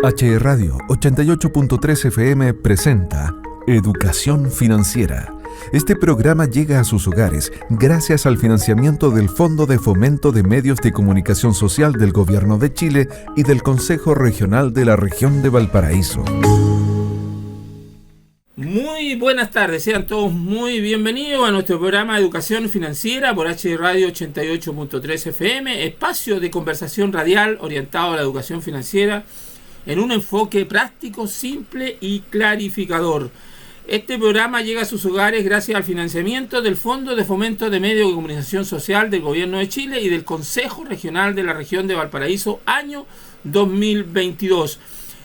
H Radio 88.3 FM presenta Educación Financiera. Este programa llega a sus hogares gracias al financiamiento del Fondo de Fomento de Medios de Comunicación Social del Gobierno de Chile y del Consejo Regional de la Región de Valparaíso. Muy buenas tardes, sean todos muy bienvenidos a nuestro programa Educación Financiera por H Radio 88.3 FM, espacio de conversación radial orientado a la educación financiera en un enfoque práctico, simple y clarificador. Este programa llega a sus hogares gracias al financiamiento del Fondo de Fomento de Medios de Comunicación Social del Gobierno de Chile y del Consejo Regional de la Región de Valparaíso, año 2022.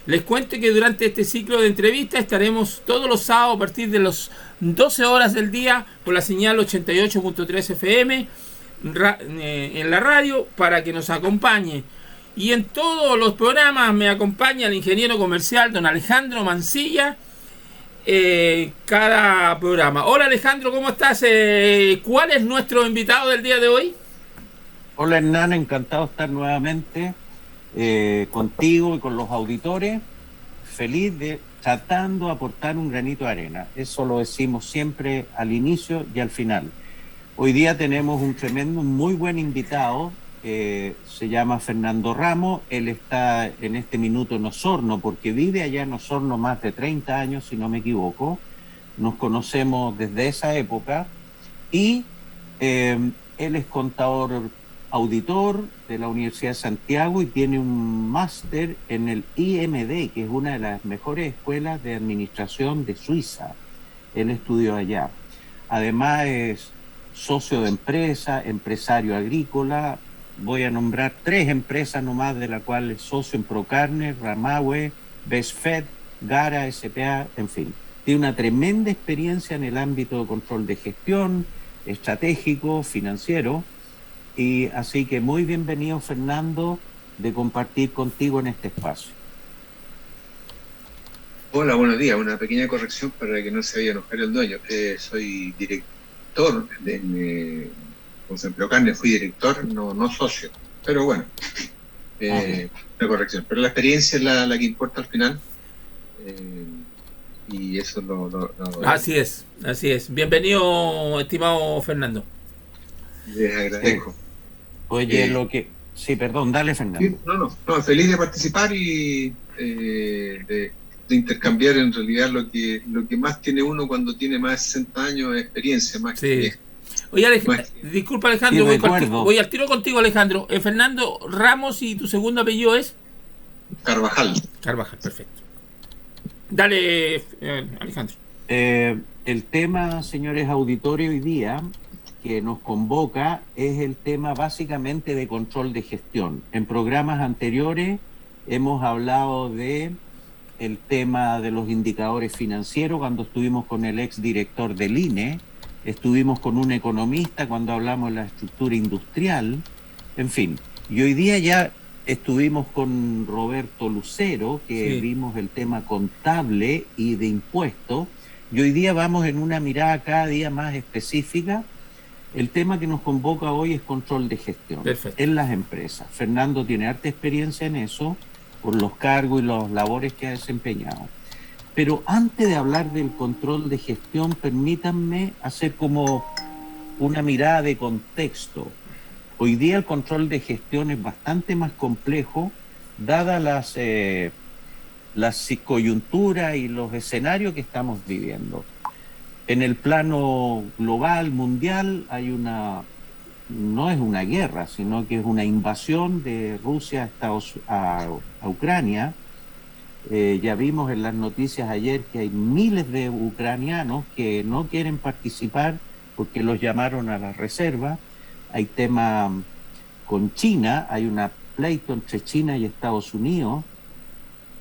Les cuento que durante este ciclo de entrevistas estaremos todos los sábados a partir de las 12 horas del día por la señal 88.3 FM en la radio para que nos acompañe. Y en todos los programas me acompaña el ingeniero comercial don Alejandro Mancilla, cada programa. Hola Alejandro, ¿cómo estás? ¿Cuál es nuestro invitado del día de hoy? Hola Hernán, encantado de estar nuevamente contigo y con los auditores, feliz de tratando de aportar un granito de arena. Eso lo decimos siempre al inicio y al final. Hoy día tenemos un muy buen invitado, se llama Fernando Ramos. Él está en este minuto en Osorno, porque vive allá en Osorno más de 30 años, si no me equivoco. Nos conocemos desde esa época y él es contador auditor de la Universidad de Santiago y tiene un máster en el IMD, que es una de las mejores escuelas de administración de Suiza. Él estudió allá. Además es socio de empresa, empresario agrícola. Voy a nombrar 3 empresas nomás, de las cuales es socio en Procarne, Ramahue, BestFed, Gara, SPA, en fin. Tiene una tremenda experiencia en el ámbito de control de gestión, estratégico, financiero. Y así que muy bienvenido, Fernando, de compartir contigo en este espacio. Hola, buenos días. Una pequeña corrección para que no se vaya a enojar el dueño. Soy director en Procarne, fui director, no socio. Pero bueno, una corrección. Pero la experiencia es la que importa al final. Y eso lo Así es. Bienvenido, estimado Fernando. Les agradezco. Oye, Sí, perdón, dale, Fernando. Sí, no, feliz de participar y de intercambiar en realidad lo que más tiene uno cuando tiene más de 60 años de experiencia. Más sí. Que, Oye, disculpa Alejandro, sí, voy al tiro contigo, Alejandro. Fernando Ramos, y tu segundo apellido es Carvajal, perfecto. Dale, Alejandro. El tema, señores auditores, hoy día que nos convoca es el tema básicamente de control de gestión. En programas anteriores hemos hablado de el tema de los indicadores financieros cuando estuvimos con el exdirector del INE, estuvimos con un economista cuando hablamos de la estructura industrial, en fin. Y hoy día ya estuvimos con Roberto Lucero, que sí, vimos el tema contable y de impuestos, y hoy día vamos en una mirada cada día más específica. El tema que nos convoca hoy es control de gestión. Perfecto. En las empresas. Fernando tiene harta experiencia en eso, por los cargos y las labores que ha desempeñado. Pero antes de hablar del control de gestión, permítanme hacer como una mirada de contexto. Hoy día el control de gestión es bastante más complejo, dadas las coyunturas y los escenarios que estamos viviendo. En el plano global, mundial, no es una guerra, sino que es una invasión de Rusia a Ucrania. Ya vimos en las noticias ayer que hay miles de ucranianos que no quieren participar porque los llamaron a la reserva. Hay tema con China, hay una pleito entre China y Estados Unidos.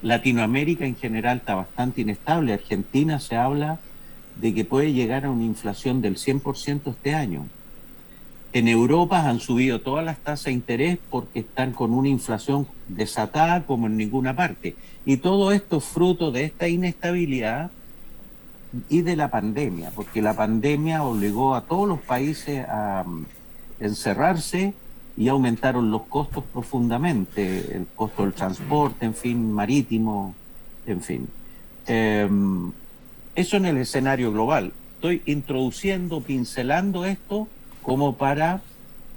Latinoamérica en general está bastante inestable. Argentina se habla de que puede llegar a una inflación del 100% este año. En Europa han subido todas las tasas de interés porque están con una inflación desatada como en ninguna parte. Y todo esto es fruto de esta inestabilidad y de la pandemia, porque la pandemia obligó a todos los países a encerrarse y aumentaron los costos profundamente, el costo del transporte, en fin, marítimo, en fin. Eso en el escenario global. Estoy introduciendo, pincelando esto como para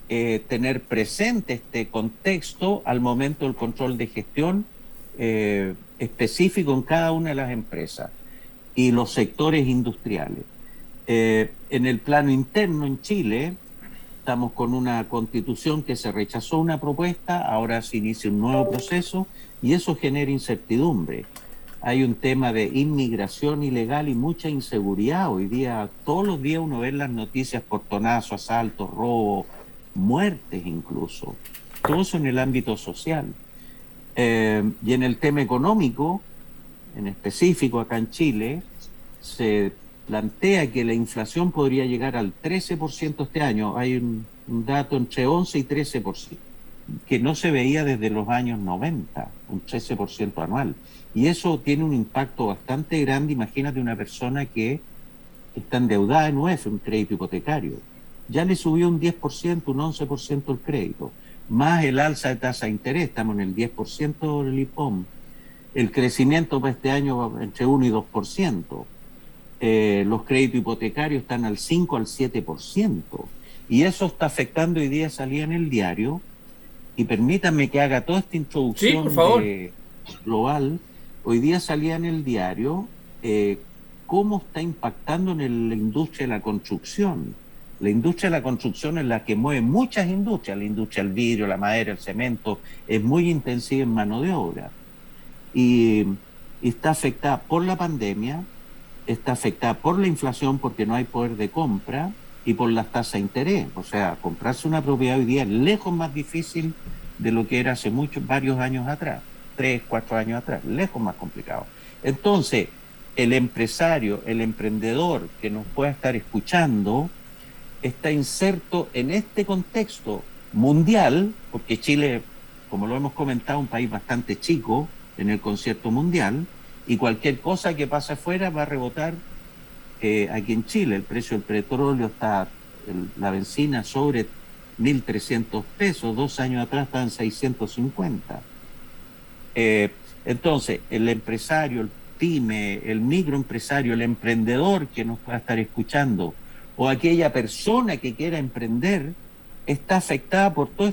tener presente este contexto al momento del control de gestión específico en cada una de las empresas y los sectores industriales. En el plano interno en Chile, estamos con una constitución que se rechazó una propuesta, ahora se inicia un nuevo proceso y eso genera incertidumbre. Hay un tema de inmigración ilegal y mucha inseguridad. Hoy día, todos los días uno ve en las noticias portonazos, asaltos, robos, muertes incluso. Todo eso en el ámbito social. Y en el tema económico, en específico acá en Chile, se plantea que la inflación podría llegar al 13% este año. Hay un dato entre 11 y 13%, que no se veía desde los años 90, un 13% anual. Y eso tiene un impacto bastante grande. Imagínate una persona que está endeudada en UEF, un crédito hipotecario. Ya le subió un 10%, un 11% el crédito, más el alza de tasa de interés, estamos en el 10% del IPOM. El crecimiento para este año va entre 1 y 2%. Los créditos hipotecarios están al 5 al 7%. Y eso está afectando, hoy día salía en el diario, y permítanme que haga toda esta introducción, sí, por favor, global. Hoy día salía en el diario cómo está impactando en la industria de la construcción. La industria de la construcción es la que mueve muchas industrias, la industria del vidrio, la madera, el cemento, es muy intensiva en mano de obra. Y está afectada por la pandemia, está afectada por la inflación porque no hay poder de compra y por las tasas de interés. O sea, comprarse una propiedad hoy día es lejos más difícil de lo que era hace varios años atrás, 3, 4 años atrás, lejos más complicado. Entonces, el empresario, el emprendedor que nos pueda estar escuchando, está inserto en este contexto mundial, porque Chile, como lo hemos comentado, es un país bastante chico en el concierto mundial, y cualquier cosa que pase afuera va a rebotar aquí en Chile. El precio del petróleo está, la benzina sobre 1.300 pesos, 2 años atrás estaban 650. Entonces, el empresario, el pyme, el microempresario, el emprendedor que nos pueda estar escuchando, o aquella persona que quiera emprender, está afectada por toda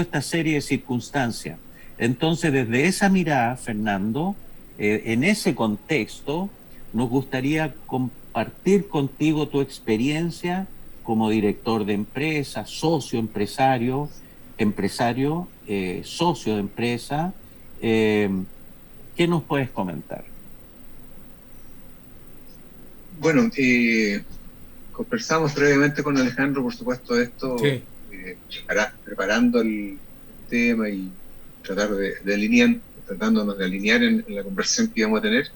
esta serie de circunstancias. Entonces, desde esa mirada, Fernando, en ese contexto, nos gustaría compartir contigo tu experiencia como director de empresa, socio empresario, socio de empresa. ¿Qué nos puedes comentar? Bueno, conversamos brevemente con Alejandro, por supuesto, de esto, sí, preparando el tema y tratándonos de alinear en la conversación que íbamos a tener.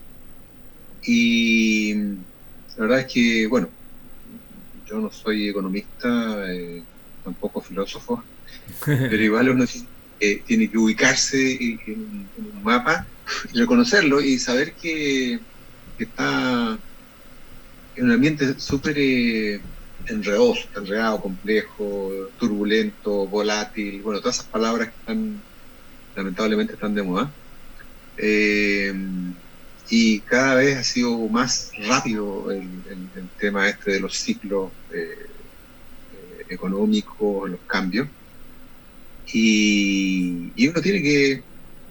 Y la verdad es que, bueno, yo no soy economista, tampoco filósofo, pero igual uno tiene que ubicarse en un mapa, reconocerlo y saber que está en un ambiente súper enredado, complejo, turbulento, volátil, bueno, todas esas palabras que lamentablemente están de moda. Y cada vez ha sido más rápido el tema de los ciclos económicos, los cambios. Y uno tiene que,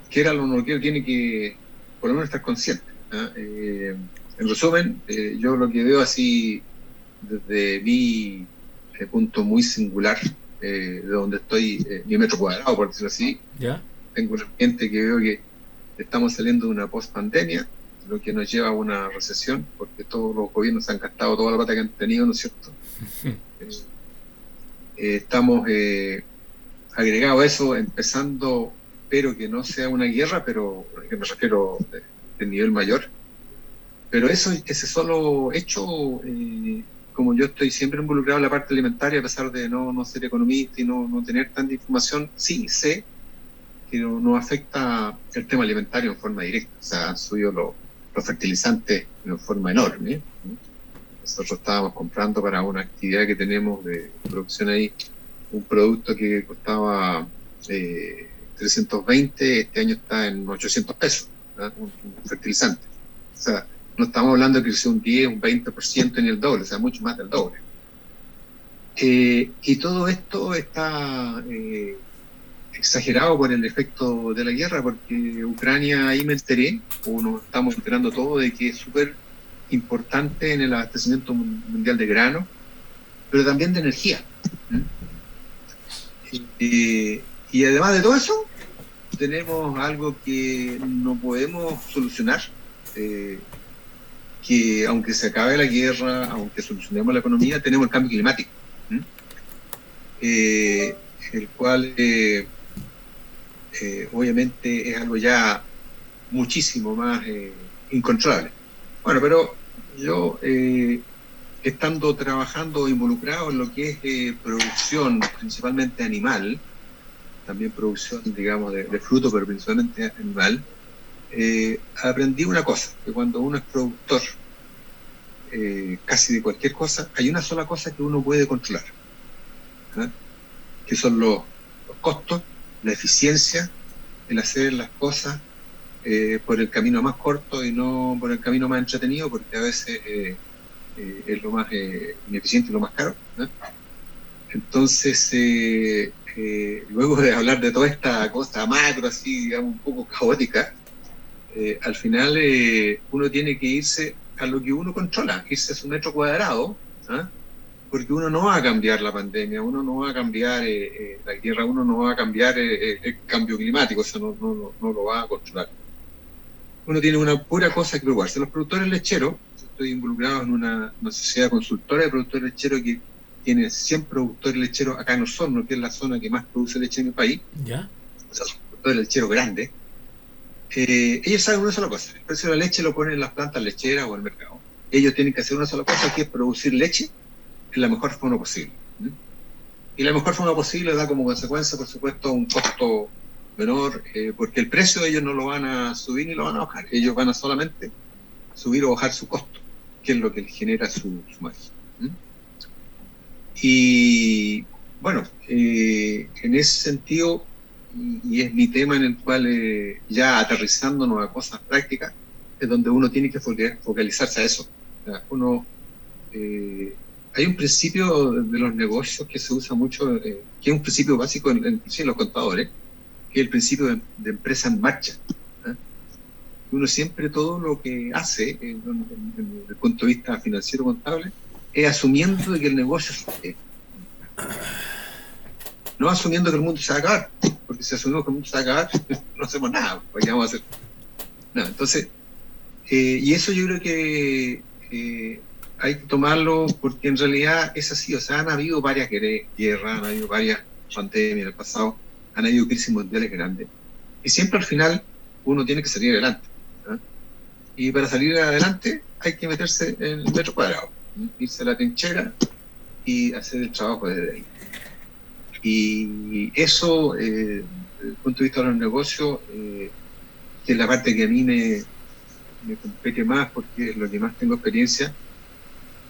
quiera o no quiera, tiene que por lo menos estar consciente, ¿eh? En resumen, yo lo que veo así desde mi punto muy singular, de donde estoy, mi metro cuadrado, por decirlo así, ¿ya? Tengo un ambiente que veo que estamos saliendo de una post-pandemia, lo que nos lleva a una recesión, porque todos los gobiernos han gastado toda la plata que han tenido, ¿no es cierto? Estamos agregados a eso, empezando, espero que no sea una guerra, pero que me refiero de nivel mayor. Pero ese solo hecho, como yo estoy siempre involucrado en la parte alimentaria, a pesar de no ser economista y no tener tanta información, sí sé que nos afecta el tema alimentario en forma directa. O sea, han subido los fertilizantes en forma enorme. Nosotros estábamos comprando para una actividad que tenemos de producción ahí un producto que costaba 320, este año está en 800 pesos, ¿verdad? Un fertilizante. O sea, no estamos hablando de que sea un 10, un 20% ni el doble, o sea, mucho más del doble. Y todo esto está exagerado por el efecto de la guerra, porque Ucrania, ahí me enteré, o nos estamos enterando todo, de que es súper importante en el abastecimiento mundial de grano, pero también de energía. Y además de todo eso, tenemos algo que no podemos solucionar, que aunque se acabe la guerra, aunque solucionemos la economía, tenemos el cambio climático, el cual obviamente es algo ya muchísimo más incontrolable. Bueno, pero yo, estando trabajando involucrado en lo que es producción principalmente animal, también producción, digamos, de fruto, pero principalmente animal, aprendí una cosa, que cuando uno es productor casi de cualquier cosa, hay una sola cosa que uno puede controlar, que son los costos, la eficiencia, el hacer las cosas por el camino más corto y no por el camino más entretenido, porque a veces es lo más ineficiente y lo más caro, ¿no? Entonces, luego de hablar de toda esta cosa macro, así, digamos, un poco caótica, al final uno tiene que irse a lo que uno controla, irse a su metro cuadrado, ¿ah? Porque uno no va a cambiar la pandemia, uno no va a cambiar la guerra, uno no va a cambiar el cambio climático, o sea, no lo va a controlar. Uno tiene una pura cosa que preocuparse. Los productores lecheros, estoy involucrado en una sociedad consultora de productores lecheros que tiene 100 productores lecheros acá en Osorno, que es la zona que más produce leche en el país. ¿Ya? O sea, son productores lecheros grandes. Ellos saben una sola cosa: el precio de la leche lo ponen en las plantas lecheras o en el mercado. Ellos tienen que hacer una sola cosa, que es producir leche en la mejor forma posible. Y la mejor forma posible da como consecuencia, por supuesto, un costo menor, porque el precio ellos no lo van a subir ni lo van a bajar. Ellos van a solamente subir o bajar su costo, que es lo que genera su margen. Y bueno, en ese sentido, y es mi tema en el cual ya aterrizándonos a cosas prácticas, es donde uno tiene que focalizarse a eso. O sea, hay un principio de los negocios que se usa mucho, que es un principio básico en los contadores, que es el principio de empresa en marcha. Uno siempre, todo lo que hace, desde el punto de vista financiero contable, es asumiendo de que el negocio no asumiendo que el mundo se va a acabar, porque si asumimos que el mundo se va a acabar, no hacemos nada, pues ya vamos a hacer nada. Entonces, y eso yo creo que hay que tomarlo, porque en realidad es así. O sea, han habido varias guerras, han habido varias pandemias en el pasado, han habido crisis mundiales grandes, y siempre al final uno tiene que salir adelante, ¿no? Y para salir adelante hay que meterse en el metro cuadrado, ¿no? Irse a la trinchera y hacer el trabajo desde ahí. Y eso, desde el punto de vista de los negocios, que es la parte que a mí me compete más, porque es lo que más tengo experiencia,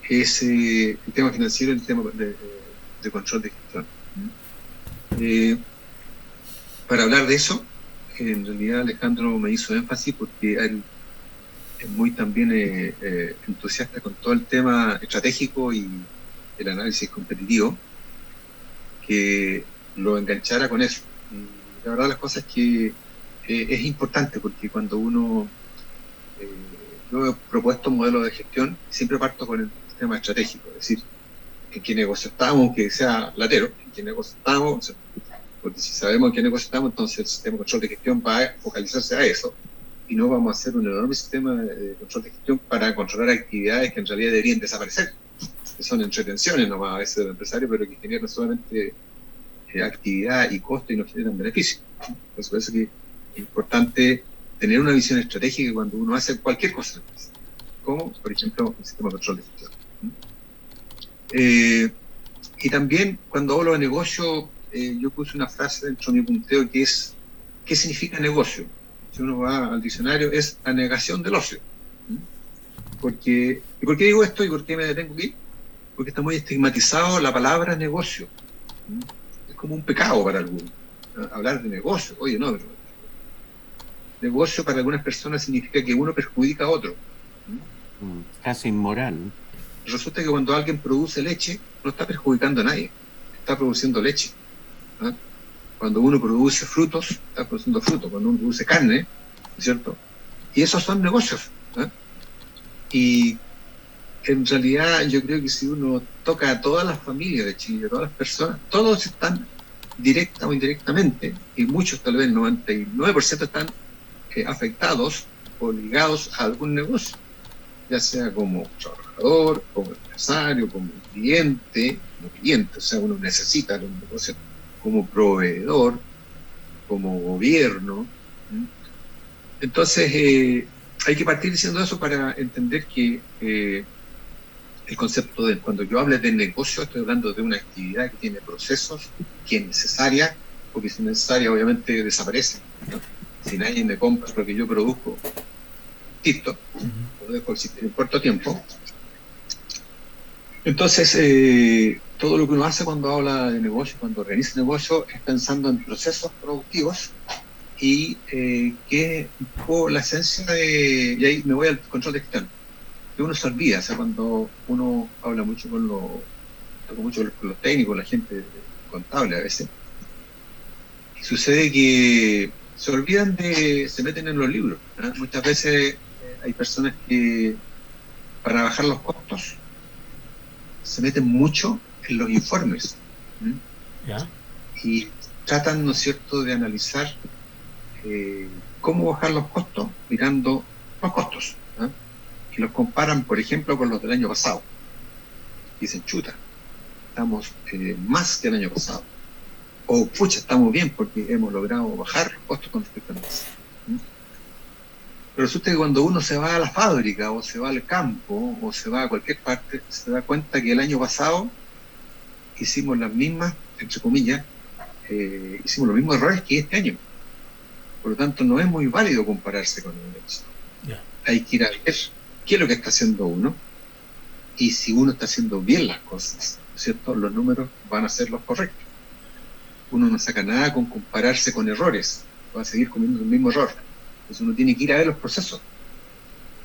es el tema financiero y el tema de control de gestión. Para hablar de eso, en realidad Alejandro me hizo énfasis porque él es muy también entusiasta con todo el tema estratégico y el análisis competitivo, que lo enganchara con eso. Y la verdad, las cosas es que es importante, porque cuando uno yo he propuesto un modelo de gestión, siempre parto con el tema estratégico, es decir, en qué negocio estamos, aunque sea latero, en qué negocio estamos, o sea, porque si sabemos en qué negocio estamos, entonces el sistema de control de gestión va a focalizarse a eso, y no vamos a hacer un enorme sistema de control de gestión para controlar actividades que en realidad deberían desaparecer, que son entretenciones nomás a veces del empresario, pero que generan solamente actividad y costo y no generan beneficio. Entonces, por eso que es importante tener una visión estratégica cuando uno hace cualquier cosa en la empresa, como por ejemplo el sistema de control de gestión. Y también cuando hablo de negocio, yo puse una frase dentro de mi punteo que es: ¿qué significa negocio? Si uno va al diccionario, es la negación del ocio. ¿Y por qué digo esto y por qué me detengo aquí? Porque está muy estigmatizado la palabra negocio. como un pecado para algunos. Hablar de negocio, oye, no, pero negocio para algunas personas significa que uno perjudica a otro. Casi inmoral. Resulta que cuando alguien produce leche, no está perjudicando a nadie, está produciendo leche. ¿Ah? Cuando uno produce frutos, está produciendo frutos. Cuando uno produce carne, ¿no es cierto? Y esos son negocios. ¿Ah? Y en realidad yo creo que si uno toca a todas las familias de Chile, a todas las personas, todos están directa o indirectamente, y muchos, tal vez 99% están afectados o ligados a algún negocio, ya sea como trabajador, como empresario, como cliente, o sea, uno necesita los negocios, como proveedor, como gobierno. Entonces, hay que partir diciendo eso para entender que el concepto de, cuando yo hable de negocio, estoy hablando de una actividad que tiene procesos, que es necesaria, porque si no es necesaria, obviamente desaparece, ¿no? Si nadie me compra lo que yo produzco, listo, lo dejo existir en corto tiempo. Entonces, todo lo que uno hace cuando habla de negocio, cuando organiza negocio, es pensando en procesos productivos y que es un poco la esencia de, y ahí me voy al control de gestión, que uno se olvida, o sea, cuando uno habla mucho con los técnicos, la gente contable a veces, y sucede que se meten en los libros, ¿no? Muchas veces hay personas que para bajar los costos se meten mucho en los informes, ¿no? ¿Ya? Y tratan, ¿no es cierto?, de analizar cómo bajar los costos mirando los costos, ¿no? Y los comparan, por ejemplo, con los del año pasado. Dicen, chuta, estamos más que el año pasado. O, pucha, estamos bien porque hemos logrado bajar los costos con respecto a nosotros. Pero resulta que cuando uno se va a la fábrica, o se va al campo, o se va a cualquier parte, se da cuenta que el año pasado hicimos las mismas, entre comillas, hicimos los mismos errores que este año. Por lo tanto, no es muy válido compararse con el año pasado. Yeah. Hay que ir a ver qué es lo que está haciendo uno, y si uno está haciendo bien las cosas, ¿cierto?, los números van a ser los correctos. Uno no saca nada con compararse con errores, va a seguir cometiendo el mismo error. Entonces uno tiene que ir a ver los procesos,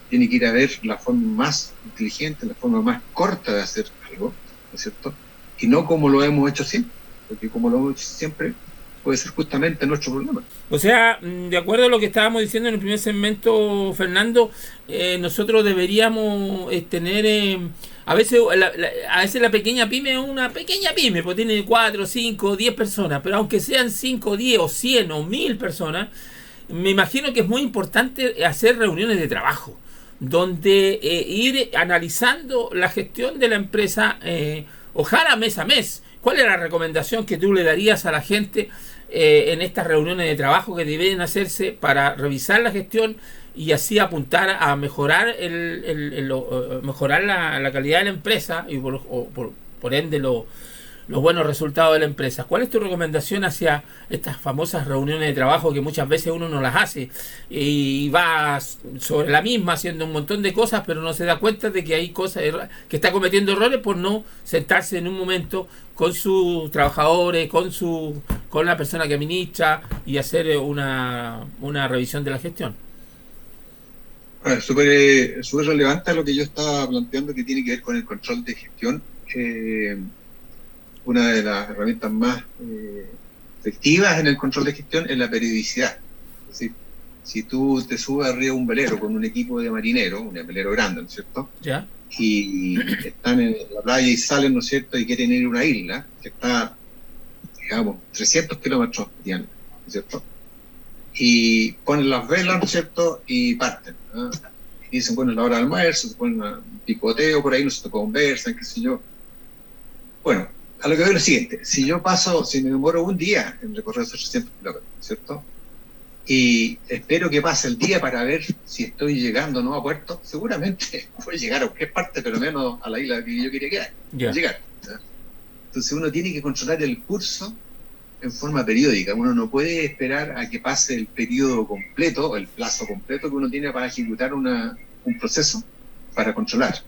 tiene que ir a ver la forma más inteligente, la forma más corta de hacer algo, ¿no es cierto? Y no como lo hemos hecho siempre, porque como lo hemos hecho siempre puede ser justamente nuestro problema. O sea, de acuerdo a lo que estábamos diciendo en el primer segmento, Fernando, nosotros deberíamos tener... A veces la pequeña pyme es una pequeña pyme, pues tiene 4, 5, 10 personas, pero aunque sean 5, 10 o 100 o 1000 personas, me imagino que es muy importante hacer reuniones de trabajo, donde ir analizando la gestión de la empresa, ojalá mes a mes. ¿Cuál es la recomendación que tú le darías a la gente en estas reuniones de trabajo que deben hacerse para revisar la gestión y así apuntar a mejorar mejorar la calidad de la empresa y por ende los buenos resultados de la empresa? ¿Cuál es tu recomendación hacia estas famosas reuniones de trabajo que muchas veces uno no las hace y va sobre la misma haciendo un montón de cosas, pero no se da cuenta de que hay cosas que está cometiendo errores por no sentarse en un momento con sus trabajadores, con la persona que administra y hacer una revisión de la gestión? Bueno, súper relevante lo que yo estaba planteando, que tiene que ver con el control de gestión. Una de las herramientas más efectivas en el control de gestión es la periodicidad. Es decir, si tú te subes arriba de un velero con un equipo de marineros, un velero grande, ¿no es cierto? ¿Ya? Y están en la playa y salen, ¿no es cierto?, y quieren ir a una isla que está, digamos, 300 kilómetros, ¿no es cierto? Y ponen las velas, ¿no es cierto?, y parten, ¿no? Y dicen, bueno, es la hora de almuerzo, se ponen un picoteo por ahí, no se conversan, qué sé yo. Bueno, a lo que veo es lo siguiente: si me demoro un día en recorrer esos 300 kilómetros, ¿cierto?, y espero que pase el día para ver si estoy llegando o no a puerto, seguramente voy a llegar a cualquier parte, pero menos a la isla que yo quería llegar, ¿no? Entonces uno tiene que controlar el curso en forma periódica. Uno no puede esperar a que pase el periodo completo, el plazo completo que uno tiene para ejecutar un proceso, para controlar.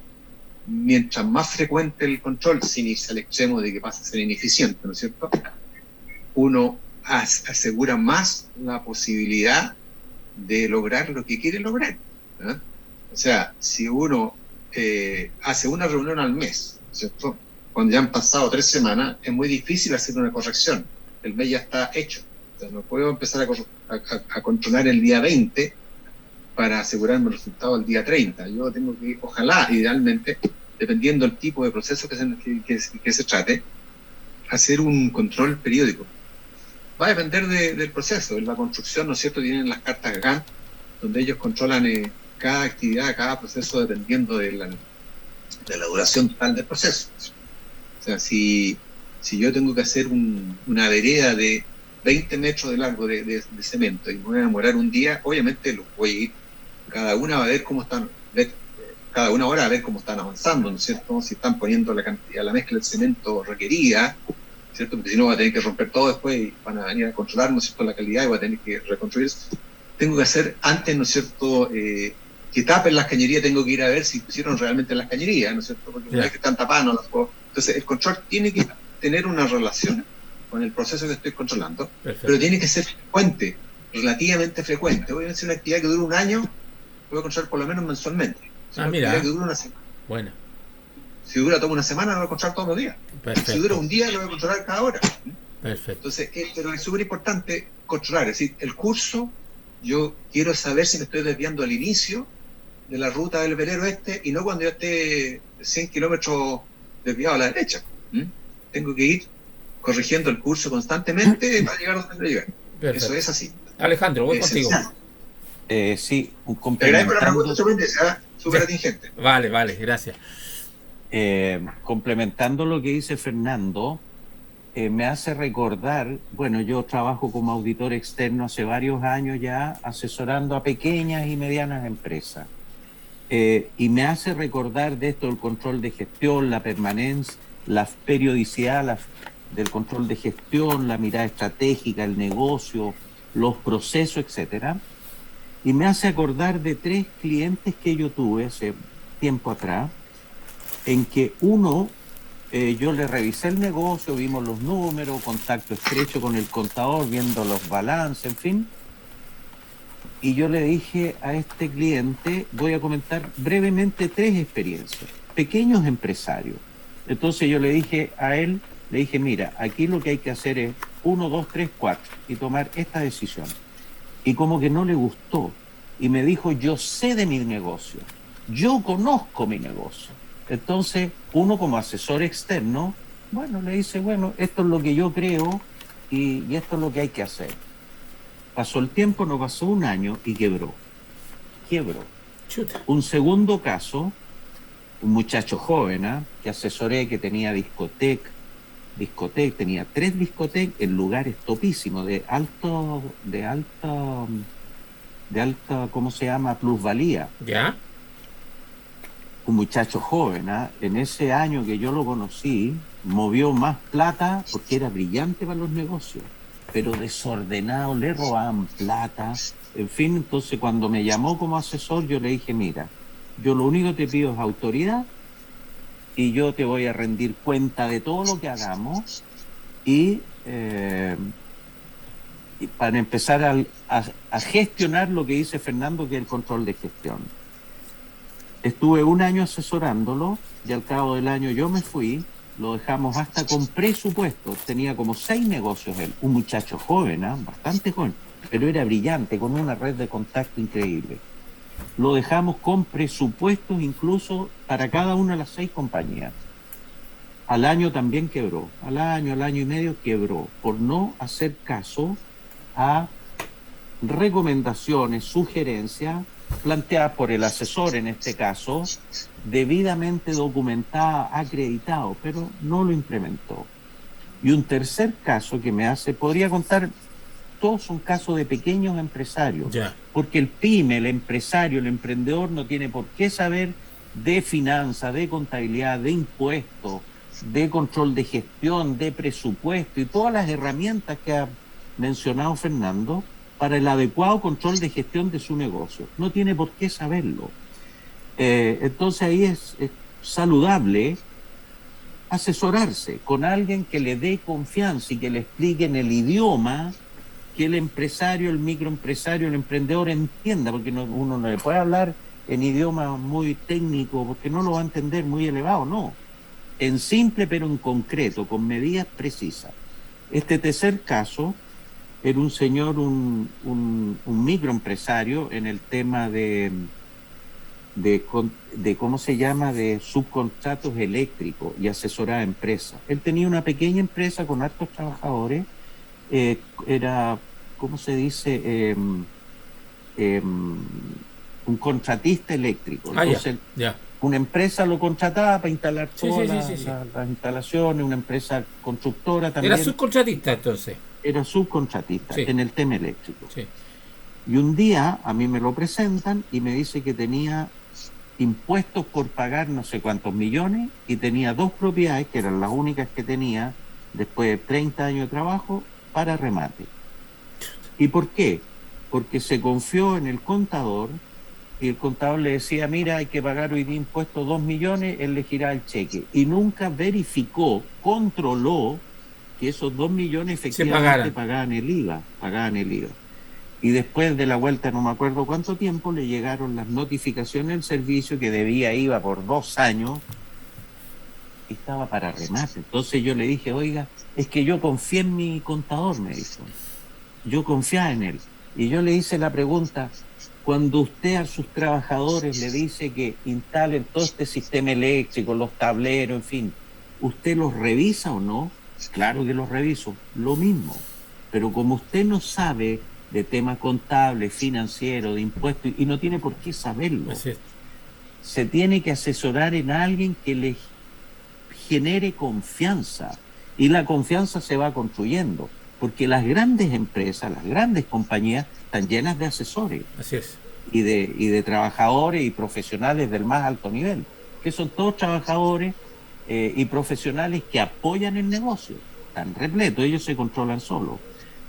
Mientras más frecuente el control, sin irse al extremo de que pase a ser ineficiente, ¿no es cierto?, uno asegura más la posibilidad de lograr lo que quiere lograr, ¿eh? O sea, si uno hace una reunión al mes, ¿cierto? Cuando ya han pasado 3 semanas, es muy difícil hacer una corrección. El mes ya está hecho. O sea, no puedo empezar a controlar el día 20 para asegurarme el resultado el día 30. Yo tengo que, ojalá, idealmente, dependiendo del tipo de proceso que se trate, hacer un control periódico. Va a depender del proceso. En la construcción, ¿no es cierto?, tienen las cartas Gantt, donde ellos controlan cada actividad, cada proceso, dependiendo de la duración total del proceso. O sea, si yo tengo que hacer una vereda de 20 metros de largo de cemento y me voy a demorar un día, obviamente lo voy a ir cada una a ver cómo están, cada una hora a ver cómo están avanzando, ¿no es cierto? Si están poniendo la cantidad, la mezcla del cemento requerida, ¿cierto? Porque si no va a tener que romper todo después y van a venir a controlar, ¿no es cierto?, la calidad y va a tener que reconstruir. Tengo que hacer antes, ¿no es cierto?, que tapen las cañerías, tengo que ir a ver si pusieron realmente las cañerías, ¿no es cierto? Porque una vez que están tapadas no las puedo. Entonces el control tiene que tener una relación con el proceso que estoy controlando, pero tiene que ser frecuente, relativamente frecuente. Obviamente, si una actividad que dura un año, voy a controlar por lo menos mensualmente. Si una actividad que dura una semana. Bueno. Si dura toda una semana, lo voy a controlar todos los días. Perfecto. Si dura un día, lo voy a controlar cada hora. Perfecto. Entonces, pero es súper importante controlar. Es decir, el curso, yo quiero saber si me estoy desviando al inicio de la ruta del velero y no cuando yo esté 100 kilómetros desviado a la derecha. Tengo que ir corrigiendo el curso constantemente para llegar a donde tengo que llegar. Perfecto. Eso es así. Alejandro, voy contigo. Sí, Te agradezco la pregunta, súper atingente. Vale, gracias. Complementando lo que dice Fernando, me hace recordar, bueno, yo trabajo como auditor externo hace varios años ya, asesorando a pequeñas y medianas empresas. Y me hace recordar de esto el control de gestión, la permanencia, la periodicidad del control de gestión, la mirada estratégica, el negocio, los procesos, etcétera. Y me hace acordar de 3 clientes que yo tuve hace tiempo atrás, en que uno, yo le revisé el negocio, vimos los números, contacto estrecho con el contador, viendo los balances, en fin. Y yo le dije a este cliente, voy a comentar brevemente 3 experiencias, pequeños empresarios. Entonces yo le dije a él, mira, aquí lo que hay que hacer es 1, 2, 3, 4 y tomar esta decisión. Y como que no le gustó y me dijo, yo sé de mi negocio, yo conozco mi negocio. Entonces uno como asesor externo, bueno, le dice, bueno, esto es lo que yo creo y esto es lo que hay que hacer. Pasó el tiempo, no pasó un año y quebró. Chuta. Un segundo caso, un muchacho joven, que asesoré, que tenía discoteca, tenía 3 discotecas en lugares topísimos, de alta, ¿cómo se llama?, plusvalía. ¿Ya? Un muchacho joven, en ese año que yo lo conocí, movió más plata porque era brillante para los negocios, pero desordenado, le robaban plata, en fin. Entonces cuando me llamó como asesor, yo le dije, mira, yo lo único que te pido es autoridad y yo te voy a rendir cuenta de todo lo que hagamos y para empezar a gestionar lo que dice Fernando, que es el control de gestión. Estuve un año asesorándolo y al cabo del año yo me fui, lo dejamos hasta con presupuesto. Tenía como 6 negocios él, un muchacho joven, bastante joven, pero era brillante, con una red de contacto increíble. Lo dejamos con presupuestos incluso para cada una de las 6 compañías. Al año también quebró, al año y medio quebró, por no hacer caso a recomendaciones, sugerencias planteadas por el asesor, en este caso, debidamente documentada, acreditado, pero no lo implementó. Y un tercer caso que me hace, podría contar, todos son casos de pequeños empresarios, porque el pyme, el empresario, el emprendedor no tiene por qué saber de finanzas, de contabilidad, de impuestos, de control de gestión, de presupuesto y todas las herramientas que ha mencionado Fernando para el adecuado control de gestión de su negocio. No tiene por qué saberlo. Entonces ahí es saludable asesorarse con alguien que le dé confianza y que le explique en el idioma que el empresario, el microempresario, el emprendedor entienda, porque uno no le puede hablar en idioma muy técnico, porque no lo va a entender, muy elevado, no. En simple pero en concreto, con medidas precisas. Este tercer caso era un señor, un microempresario en el tema de cómo se llama, de subcontratos eléctricos y asesoraba a empresas. Él tenía una pequeña empresa con hartos trabajadores, era, ¿cómo se dice? Un contratista eléctrico. Entonces, una empresa lo contrataba para instalar todas las instalaciones, una empresa constructora también. Era subcontratista entonces. Era subcontratista en el tema eléctrico. Sí. Y un día a mí me lo presentan y me dice que tenía impuestos por pagar no sé cuántos millones y tenía 2 propiedades, que eran las únicas que tenía después de 30 años de trabajo, para remate. ¿Y por qué? Porque se confió en el contador y el contador le decía, mira, hay que pagar hoy día impuestos 2 millones, él le giraba el cheque. Y nunca verificó, controló que esos 2 millones efectivamente pagaban el IVA. Y después de la vuelta, no me acuerdo cuánto tiempo, le llegaron las notificaciones del servicio que debía IVA por 2 años y estaba para remate. Entonces yo le dije, oiga, es que yo confié en mi contador, me dijo. Yo confiaba en él. Y yo le hice la pregunta, cuando usted a sus trabajadores le dice que instalen todo este sistema eléctrico, los tableros, en fin, ¿usted los revisa o no? Claro que los reviso, lo mismo. Pero como usted no sabe de temas contables, financieros, de impuestos, y no tiene por qué saberlo, se tiene que asesorar en alguien que le genere confianza. Y la confianza se va construyendo, porque las grandes empresas, las grandes compañías están llenas de asesores. Así es. Y de trabajadores y profesionales del más alto nivel, que son todos trabajadores y profesionales que apoyan el negocio. Están repletos, ellos se controlan solos.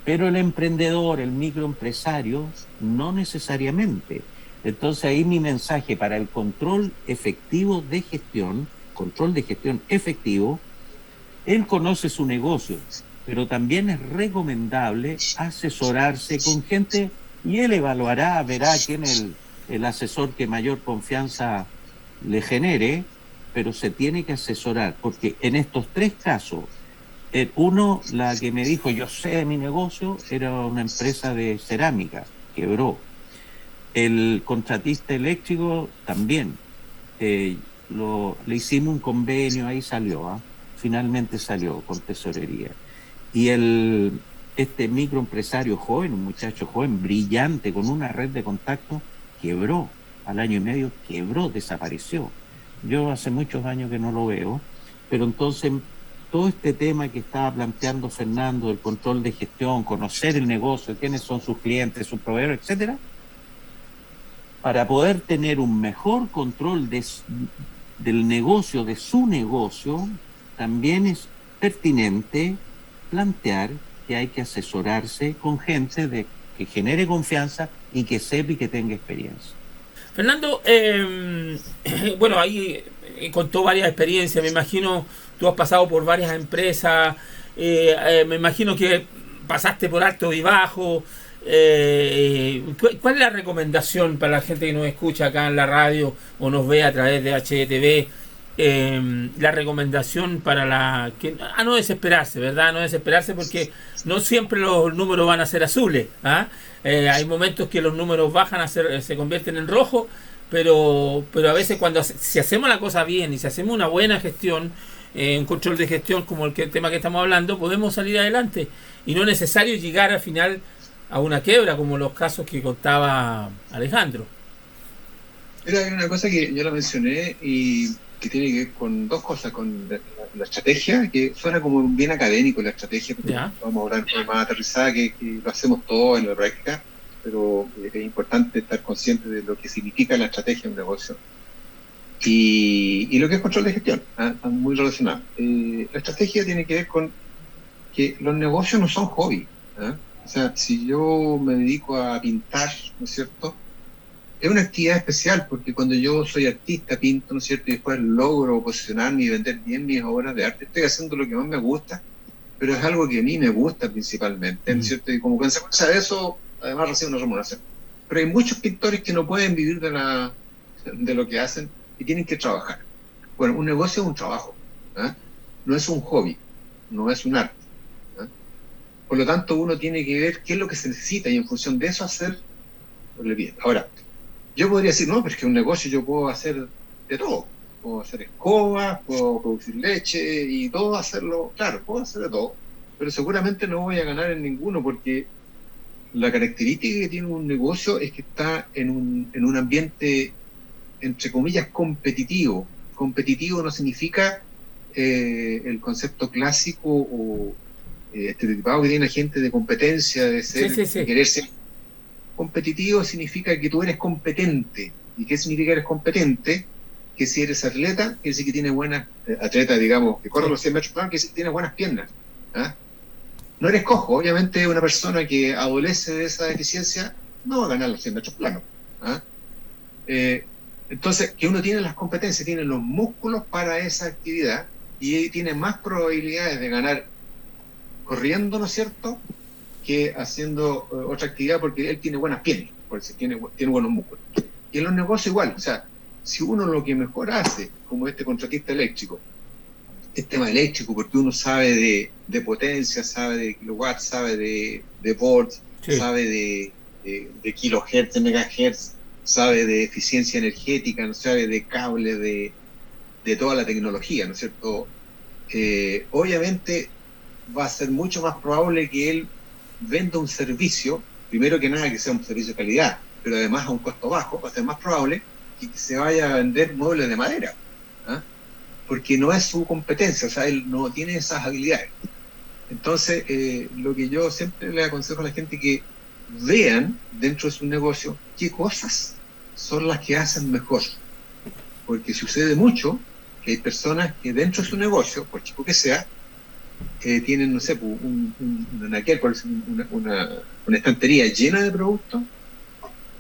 Pero el emprendedor, el microempresario, no necesariamente. Entonces ahí mi mensaje para el control efectivo de gestión, control de gestión efectivo, él conoce su negocio, pero también es recomendable asesorarse con gente y él evaluará, verá quién es el asesor que mayor confianza le genere, pero se tiene que asesorar, porque en estos 3 casos, uno, la que me dijo, yo sé de mi negocio, era una empresa de cerámica, quebró. El contratista eléctrico también, le hicimos un convenio, ahí salió, finalmente salió con tesorería. Y este microempresario joven, un muchacho joven, brillante, con una red de contactos, quebró, al año y medio quebró, desapareció. Yo hace muchos años que no lo veo, pero entonces todo este tema que estaba planteando Fernando, del control de gestión, conocer el negocio, quiénes son sus clientes, sus proveedores, etcétera, para poder tener un mejor control del negocio, de su negocio, también es pertinente plantear que hay que asesorarse con gente que genere confianza y que sepa y que tenga experiencia. Fernando, bueno, ahí contó varias experiencias, me imagino, tú has pasado por varias empresas, me imagino que pasaste por alto y bajo. ¿Cuál es la recomendación para la gente que nos escucha acá en la radio o nos ve a través de HTV? La recomendación para a no desesperarse, ¿verdad? No desesperarse, porque no siempre los números van a ser azules, hay momentos que los números bajan se convierten en rojo, pero a veces si hacemos la cosa bien y si hacemos una buena gestión, un control de gestión como el tema que estamos hablando, podemos salir adelante y no es necesario llegar al final a una quiebra como los casos que contaba Alejandro. Era una cosa que yo la mencioné y que tiene que ver con 2 cosas, con la estrategia, que suena como bien académico la estrategia, porque vamos a hablar de forma más aterrizada, que lo hacemos todo en la práctica, pero es importante estar consciente de lo que significa la estrategia en un negocio. Y lo que es control de gestión, están muy relacionados. La estrategia tiene que ver con que los negocios no son hobby. O sea, si yo me dedico a pintar, ¿no es cierto?, es una actividad especial porque cuando yo soy artista, pinto, ¿no es cierto? Y después logro posicionarme y vender bien mis obras de arte, estoy haciendo lo que más me gusta, pero es algo que a mí me gusta principalmente, ¿no es cierto? Y como consecuencia de eso, además recibo una remuneración. Pero hay muchos pintores que no pueden vivir de lo que hacen y tienen que trabajar. Bueno, un negocio es un trabajo, ¿eh? No es un hobby, no es un arte. ¿Eh? Por lo tanto, uno tiene que ver qué es lo que se necesita y en función de eso hacer bien. Ahora, yo podría decir, no, pero es que un negocio yo puedo hacer de todo. Puedo hacer escobas, puedo producir leche y todo hacerlo, claro, puedo hacer de todo, pero seguramente no voy a ganar en ninguno porque la característica que tiene un negocio es que está en un ambiente, entre comillas, competitivo. Competitivo no significa el concepto clásico o estereotipado que tiene la gente de competencia, de ser, Sí. de querer ser. Competitivo significa que tú eres competente. ¿Y qué significa que eres competente? Que si eres atleta, quiere decir que tienes buenas, atleta, digamos, que corre los 100 metros por hora, quiere decir que tienes buenas piernas. ¿Ah? No eres cojo, obviamente una persona que adolece de esa deficiencia no va a ganar los 100 metros planos. ¿Ah? Entonces, que uno tiene las competencias, tiene los músculos para esa actividad y tiene más probabilidades de ganar corriendo, ¿no es cierto?, que haciendo otra actividad porque él tiene buenas piernas, porque tiene buenos músculos. Y en los negocios igual, o sea, si uno lo que mejor hace, como este contratista eléctrico, el tema eléctrico, porque uno sabe de potencia, sabe de kilowatts, sabe de volts, sí, sabe de kilohertz, de megahertz, sabe de eficiencia energética, no sabe de cable, de toda la tecnología, ¿no es cierto? Obviamente va a ser mucho más probable que él venda un servicio, primero que nada que sea un servicio de calidad, pero además a un costo bajo, va a ser más probable que se vaya a vender muebles de madera, ¿eh? Porque no es su competencia, o sea, él no tiene esas habilidades. Entonces, lo que yo siempre le aconsejo a la gente que vean dentro de su negocio qué cosas son las que hacen mejor, porque sucede mucho que hay personas que dentro de su negocio, por chico que sea, tienen, no sé, una estantería llena de productos,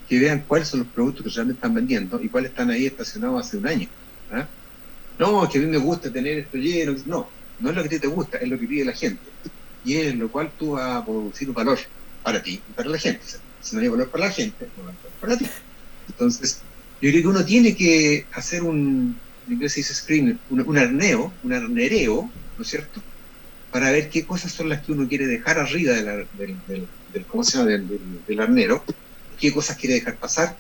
que vean cuáles son los productos que realmente están vendiendo y cuáles están ahí estacionados hace un año. ¿Eh? No, que a mí me gusta tener esto lleno. No es lo que a ti te gusta, es lo que pide la gente. Y es en lo cual tú vas a producir un valor para ti y para la gente. O sea, si no hay valor para la gente, no hay valor para ti. Entonces, yo creo que uno tiene que hacer en inglés se dice screen, un arnereo, ¿no es cierto?, para ver qué cosas son las que uno quiere dejar arriba ¿cómo se llama?, del arnero, qué cosas quiere dejar pasar,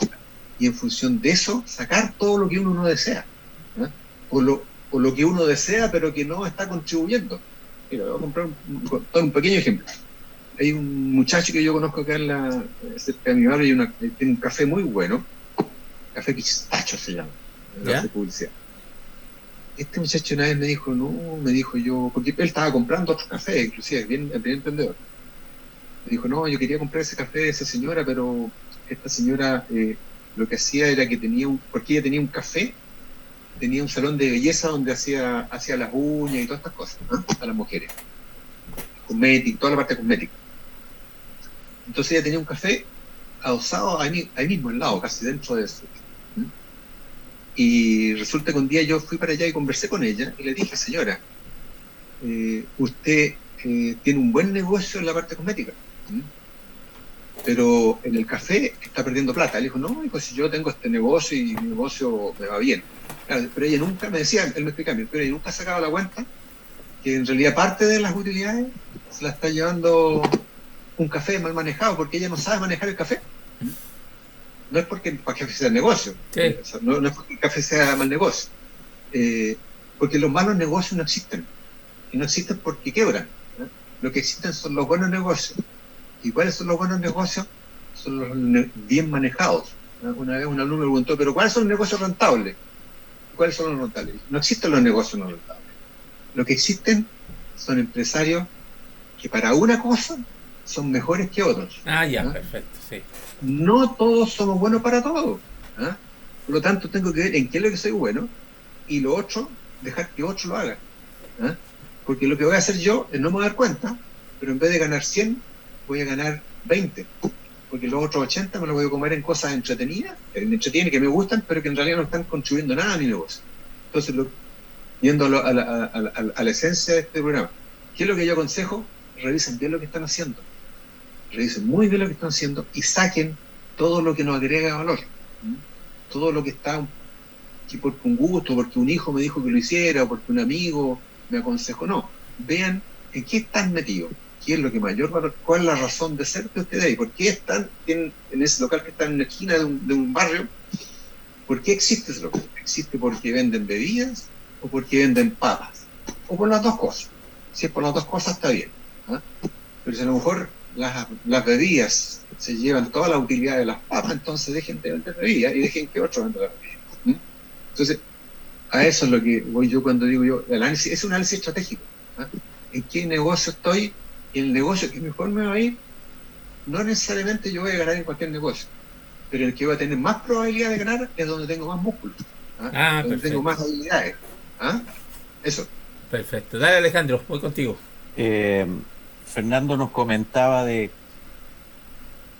y en función de eso, sacar todo lo que uno no desea, ¿eh? o lo que uno desea, pero que no está contribuyendo. Mira, voy a comprar un pequeño ejemplo. Hay un muchacho que yo conozco acá cerca de mi barrio, tiene un café muy bueno, Café Pistacho se llama, de publicidad. Este muchacho una vez me dijo yo, porque él estaba comprando otros cafés, inclusive, bien emprendedor. Me dijo, no, yo quería comprar ese café de esa señora, pero esta señora lo que hacía era que porque ella tenía un café, tenía un salón de belleza donde hacía las uñas y todas estas cosas, ¿no?, a las mujeres. Cosmética, toda la parte cosmética. Entonces ella tenía un café adosado ahí mismo, al lado, casi dentro de eso. Y resulta que un día yo fui para allá y conversé con ella y le dije, señora, usted tiene un buen negocio en la parte cosmética, pero en el café está perdiendo plata. Él dijo, no, hijo, si yo tengo este negocio y mi negocio me va bien. Claro, pero ella nunca me decía, él me explicaba, pero ella nunca sacaba la cuenta que en realidad parte de las utilidades se la está llevando un café mal manejado, porque ella no sabe manejar el café. No es porque el café sea negocio, sí. O sea, no es porque el café sea mal negocio, porque los malos negocios no existen, y no existen porque quebran, ¿no? Lo que existen son los buenos negocios. ¿Y cuáles son los buenos negocios? Son los bien manejados, ¿no? Una vez un alumno me preguntó, ¿pero cuáles son los negocios rentables? ¿Cuáles son los rentables? No existen los negocios no rentables. Lo que existen son empresarios que para una cosa son mejores que otros. ¿No? Perfecto, sí. No todos somos buenos para todo, ¿eh? Por lo tanto tengo que ver en qué es lo que soy bueno y lo otro, dejar que otro lo haga, ¿eh? Porque lo que voy a hacer yo es no me voy a dar cuenta, pero en vez de ganar 100 voy a ganar 20, porque los otros 80 me los voy a comer en cosas entretenidas, que me entretienen, que me gustan, pero que en realidad no están contribuyendo nada a mi negocio. Entonces, yendo a la esencia de este programa, ¿qué es lo que yo aconsejo? Revisen bien lo que están haciendo, revisen muy bien lo que están haciendo y saquen todo lo que nos agrega valor, todo lo que está, que porque un gusto, porque un hijo me dijo que lo hiciera, o porque un amigo me aconsejó. No, vean en qué están metidos, qué es lo que mayor valor, cuál es la razón de ser de ustedes ahí, por qué están en ese local que está en la esquina de un barrio, por qué existe ese local. ¿Existe porque venden bebidas o porque venden papas? O por las dos cosas. Si es por las dos cosas está bien, ¿ah? Pero si a lo mejor las bebidas se llevan toda la utilidad de las papas, entonces dejen de vender bebidas y dejen que otros vendan las bebidas. Entonces, a eso es lo que voy yo cuando digo yo, el análisis, es un análisis estratégico, ¿ah? ¿En qué negocio estoy? Y el negocio que mejor me va a ir, no necesariamente yo voy a ganar en cualquier negocio, pero el que va a tener más probabilidad de ganar es donde tengo más músculos, ¿ah? Donde tengo más habilidades, ¿ah? Eso. Perfecto. Dale, Alejandro, voy contigo. Fernando nos comentaba de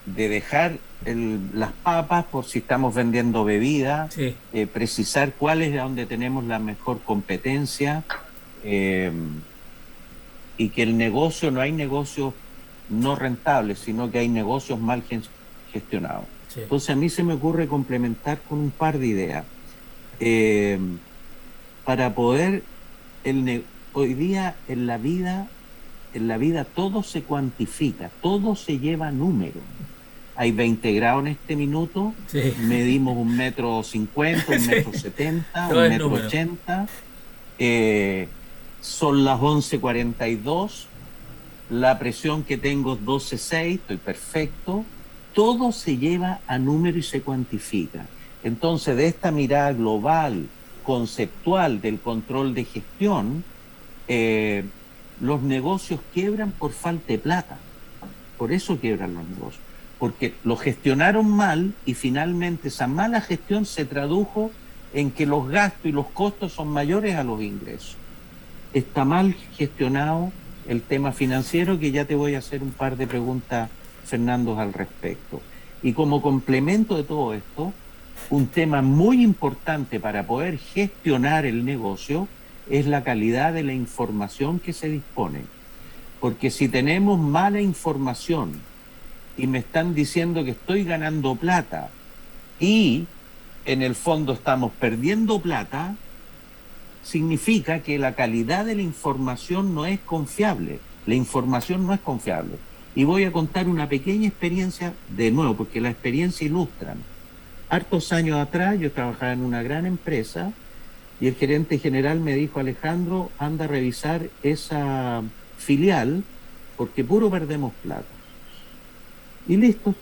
dejar las papas por si estamos vendiendo bebidas, Sí. Precisar cuál es donde tenemos la mejor competencia, y que el negocio, no hay negocios no rentables, sino que hay negocios mal gestionados. Sí. Entonces a mí se me ocurre complementar con un par de ideas. Para poder, hoy día en la vida todo se cuantifica, todo se lleva número. Hay 20 grados en este minuto, Sí. medimos 1,50 m, 1,70 m, Todo es 1,80 m. Son las 11:42, la presión que tengo es 12,6, estoy perfecto. Todo se lleva a número y se cuantifica. Entonces, de esta mirada global, conceptual del control de gestión, los negocios quiebran por falta de plata. Por eso quiebran los negocios. Porque lo gestionaron mal y finalmente esa mala gestión se tradujo en que los gastos y los costos son mayores a los ingresos. Está mal gestionado el tema financiero, que ya te voy a hacer un par de preguntas, Fernando, al respecto. Y como complemento de todo esto, un tema muy importante para poder gestionar el negocio es la calidad de la información que se dispone. Porque si tenemos mala información y me están diciendo que estoy ganando plata y en el fondo estamos perdiendo plata, significa que la calidad de la información no es confiable. La información no es confiable. Y voy a contar una pequeña experiencia de nuevo, porque la experiencia ilustran. Hartos años atrás yo trabajaba en una gran empresa y el gerente general me dijo: Alejandro, anda a revisar esa filial porque puro perdemos plata. Y listo,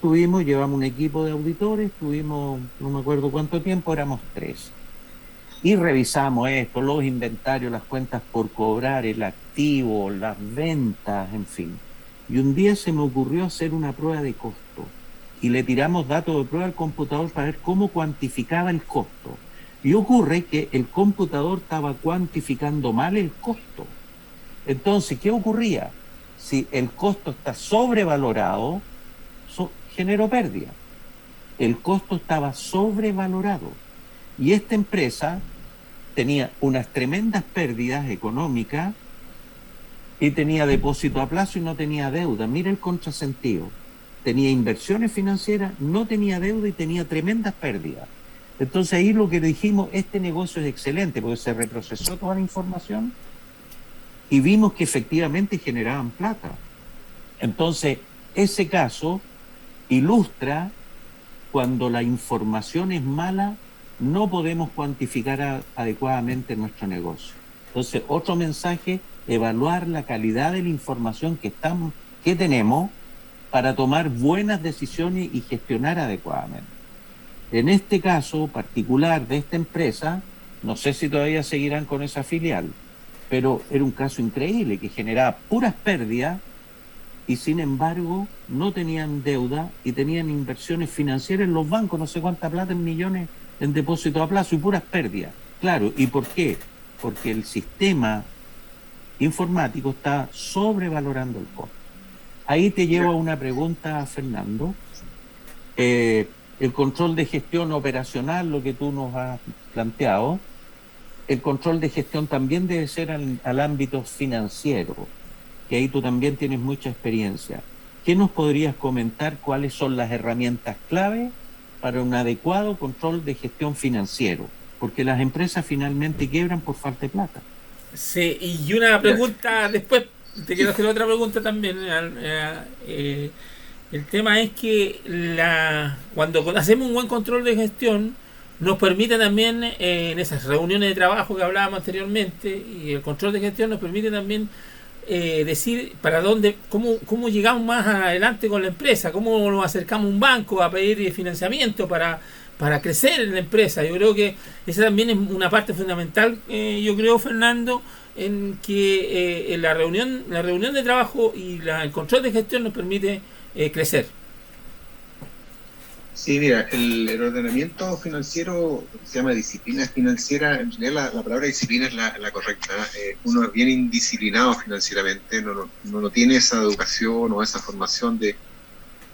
llevamos un equipo de auditores, no me acuerdo cuánto tiempo, éramos 3. Y revisamos esto, los inventarios, las cuentas por cobrar, el activo, las ventas, en fin. Y un día se me ocurrió hacer una prueba de costo. Y le tiramos datos de prueba al computador para ver cómo cuantificaba el costo. Y ocurre que el computador estaba cuantificando mal el costo. Entonces, ¿qué ocurría? Si el costo está sobrevalorado, generó pérdida. El costo estaba sobrevalorado. Y esta empresa tenía unas tremendas pérdidas económicas y tenía depósito a plazo y no tenía deuda. Mira el contrasentido. Tenía inversiones financieras, no tenía deuda y tenía tremendas pérdidas. Entonces ahí lo que dijimos, este negocio es excelente porque se reprocesó toda la información y vimos que efectivamente generaban plata. Entonces, ese caso ilustra cuando la información es mala, no podemos cuantificar adecuadamente nuestro negocio. Entonces, otro mensaje, evaluar la calidad de la información que tenemos para tomar buenas decisiones y gestionar adecuadamente. En este caso particular de esta empresa, no sé si todavía seguirán con esa filial, pero era un caso increíble que generaba puras pérdidas y sin embargo no tenían deuda y tenían inversiones financieras en los bancos, no sé cuánta plata, en millones en depósito a plazo y puras pérdidas. Claro, ¿y por qué? Porque el sistema informático está sobrevalorando el costo. Ahí te llevo a una pregunta, Fernando. El control de gestión operacional, lo que tú nos has planteado, el control de gestión también debe ser al ámbito financiero, que ahí tú también tienes mucha experiencia. ¿Qué nos podrías comentar cuáles son las herramientas clave para un adecuado control de gestión financiero? Porque las empresas finalmente quiebran por falta de plata. Sí, y una pregunta después, te quiero hacer otra pregunta también. El tema es que cuando hacemos un buen control de gestión, nos permite también, en esas reuniones de trabajo que hablábamos anteriormente, y el control de gestión nos permite también decir para dónde, cómo llegamos más adelante con la empresa, cómo nos acercamos a un banco a pedir financiamiento para crecer en la empresa. Yo creo que esa también es una parte fundamental, yo creo, Fernando, en que en la reunión de trabajo y el control de gestión nos permite crecer. Sí, mira, el ordenamiento financiero se llama disciplina financiera. En realidad la palabra disciplina es la correcta. Uno es bien indisciplinado financieramente, no tiene esa educación o esa formación de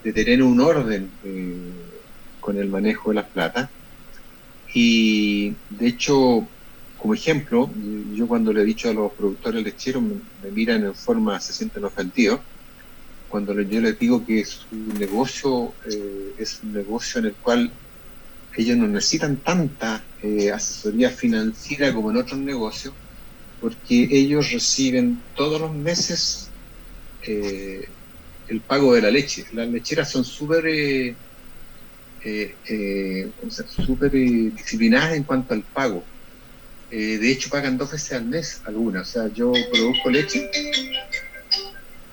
tener un orden con el manejo de las plata. Y de hecho, como ejemplo, yo cuando le he dicho a los productores lecheros, me miran en forma, se sienten ofendidos, cuando yo les digo que su negocio es un negocio en el cual ellos no necesitan tanta asesoría financiera como en otros negocios, porque ellos reciben todos los meses el pago de la leche. Las lecheras son súper disciplinadas en cuanto al pago. De hecho, pagan 2 veces al mes algunas. O sea, yo produzco leche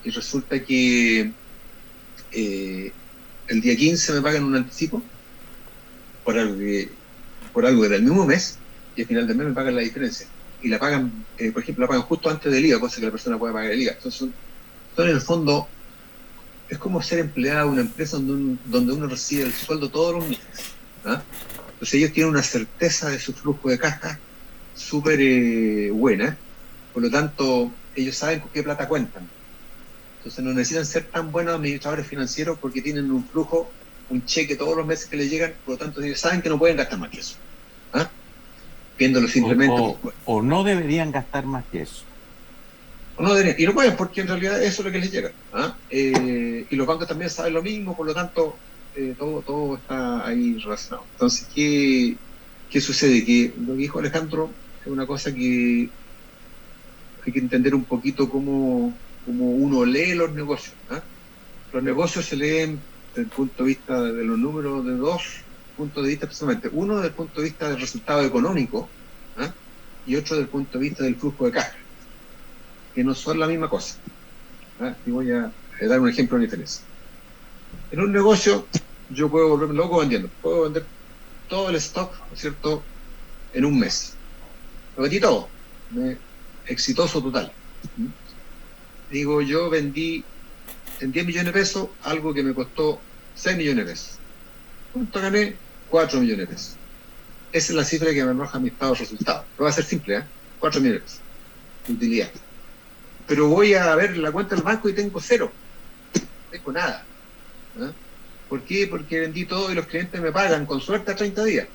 y resulta que el día 15 me pagan un anticipo por algo del mismo mes, y al final del mes me pagan la diferencia. Y la pagan, por ejemplo, la pagan justo antes del IVA, cosa que la persona puede pagar el IVA. Entonces, son en el fondo, es como ser empleado de una empresa donde uno recibe el sueldo todos los meses. ¿Ah? Entonces ellos tienen una certeza de su flujo de caja súper buena, por lo tanto, ellos saben con qué plata cuentan. Entonces no necesitan ser tan buenos administradores financieros porque tienen un flujo, un cheque todos los meses que les llegan, por lo tanto ellos saben que no pueden gastar más que eso. ¿Ah? Viéndolo simplemente. O no deberían gastar más que eso. O no deberían, y no pueden porque en realidad eso es lo que les llega. ¿Ah? Y los bancos también saben lo mismo, por lo tanto todo está ahí relacionado. Entonces, ¿qué sucede? Que lo que dijo Alejandro es una cosa que hay que entender un poquito cómo uno lee los negocios. ¿Ah? Los negocios se leen desde el punto de vista de los números de 2 puntos de vista precisamente. Uno desde el punto de vista del resultado económico, ¿ah? Y otro desde el punto de vista del flujo de caja, que no son la misma cosa. ¿Ah? Y voy a dar un ejemplo de diferencia. En un negocio yo puedo volverme loco vendiendo. Puedo vender todo el stock, ¿no es cierto?, en un mes. Lo vendí todo. Exitoso total. Digo, yo vendí en 10 millones de pesos algo que me costó 6 millones de pesos. ¿Cuánto gané? 4 millones de pesos. Esa es la cifra que me arroja mi estado de resultados. Lo va a ser simple, 4 millones de pesos de utilidad. Pero voy a ver la cuenta del banco y tengo 0. No tengo nada. ¿Ah? ¿Por qué? Porque vendí todo y los clientes me pagan con suerte a 30 días.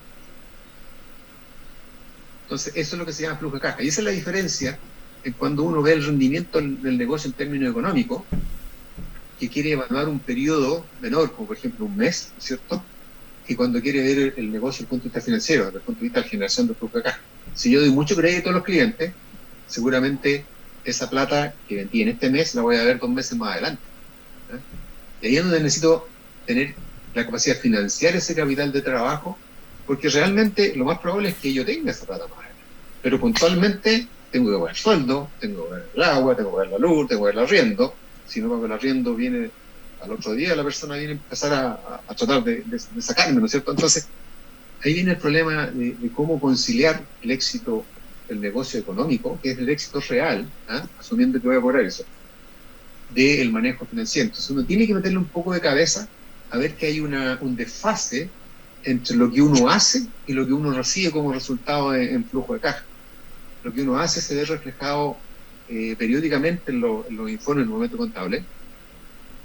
Entonces, eso es lo que se llama flujo de caja. Y esa es la diferencia en cuando uno ve el rendimiento del negocio en términos económicos, que quiere evaluar un periodo menor, como por ejemplo un mes, ¿no es cierto?, y cuando quiere ver el negocio desde el punto de vista financiero, desde el punto de vista de la generación de flujo de caja. Si yo doy mucho crédito a los clientes, seguramente esa plata que vendí en este mes la voy a ver 2 meses más adelante. ¿Eh? Y ahí es donde necesito tener la capacidad de financiar ese capital de trabajo, porque realmente lo más probable es que yo tenga esa plata más adelante. Pero puntualmente tengo que pagar sueldo, tengo que pagar el agua, tengo que pagar la luz, tengo que pagar el arriendo. Si no pago el arriendo, viene al otro día la persona viene a empezar a tratar de sacarme, ¿no es cierto? Entonces, ahí viene el problema de cómo conciliar el éxito del negocio económico, que es el éxito real, asumiendo que voy a cobrar eso, del manejo financiero. Entonces uno tiene que meterle un poco de cabeza a ver que hay un desfase entre lo que uno hace y lo que uno recibe como resultado en flujo de caja. Lo que uno hace se ve reflejado periódicamente en los informes del momento contable,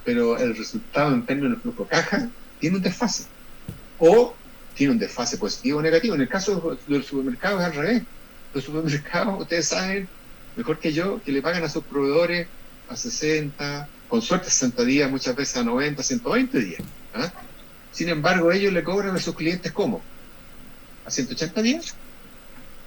pero el resultado en términos de flujo de caja tiene un desfase. O tiene un desfase positivo o negativo. En el caso de los supermercados es al revés. Los supermercados, ustedes saben mejor que yo, que le pagan a sus proveedores a 60, con suerte 60 días, muchas veces a 90, 120 días. ¿Ah? Sin embargo, ellos le cobran a sus clientes ¿cómo? ¿A 180 días?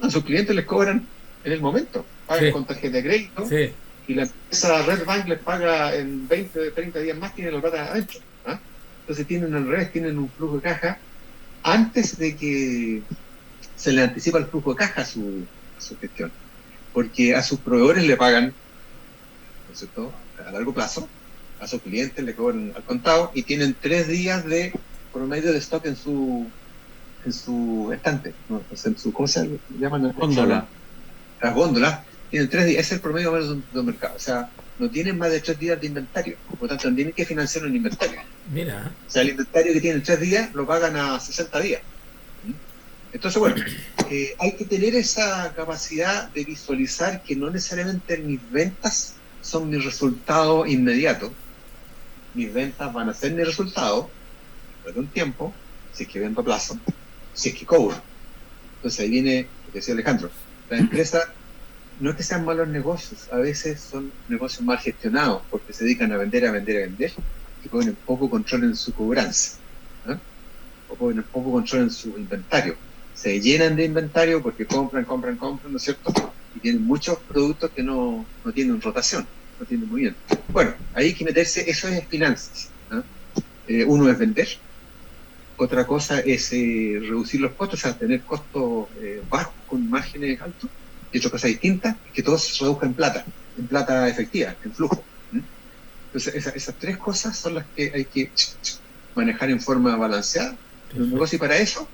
A sus clientes les cobran en el momento. Pagan con tarjeta de crédito. Sí. Y la empresa Red Bank les paga en 20, 30 días más, tiene la plata adentro. ¿Ah? Entonces tienen al revés, tienen un flujo de caja antes de que se les anticipa el flujo de caja a su gestión. Porque a sus proveedores le pagan, ¿no es cierto?, a largo plazo, a sus clientes le cobran al contado y tienen 3 días de promedio de stock en su estante, ¿no? En su, ¿cómo se llaman? Góndola. Las góndolas tienen 3 días, ese es el promedio más de un mercado. O sea, no tienen más de 3 días de inventario, por lo tanto no tienen que financiar un inventario. Mira. O sea, el inventario que tienen 3 días lo pagan a 60 días. Entonces, bueno, hay que tener esa capacidad de visualizar que no necesariamente mis ventas son mi resultado inmediato. Mis ventas van a ser mi resultado después de un tiempo, si es que vendo a plazo, si es que cobro. Entonces ahí viene lo que decía Alejandro. Las empresas no es que sean malos negocios, a veces son negocios mal gestionados porque se dedican a vender y ponen poco control en su cobranza, ¿no? O ponen poco control en su inventario. Se llenan de inventario porque compran, ¿no es cierto? Y tienen muchos productos que no tienen rotación, no tienen movimiento. Bueno, ahí hay que meterse, eso es finanzas, ¿no? Uno es vender, otra cosa es reducir los costos, o sea, tener costos bajos con márgenes altos, y otra cosa distinta, que todo se reduzca en plata efectiva, en flujo. Entonces, esas 3 cosas son las que hay que manejar en forma balanceada en un negocio, y para eso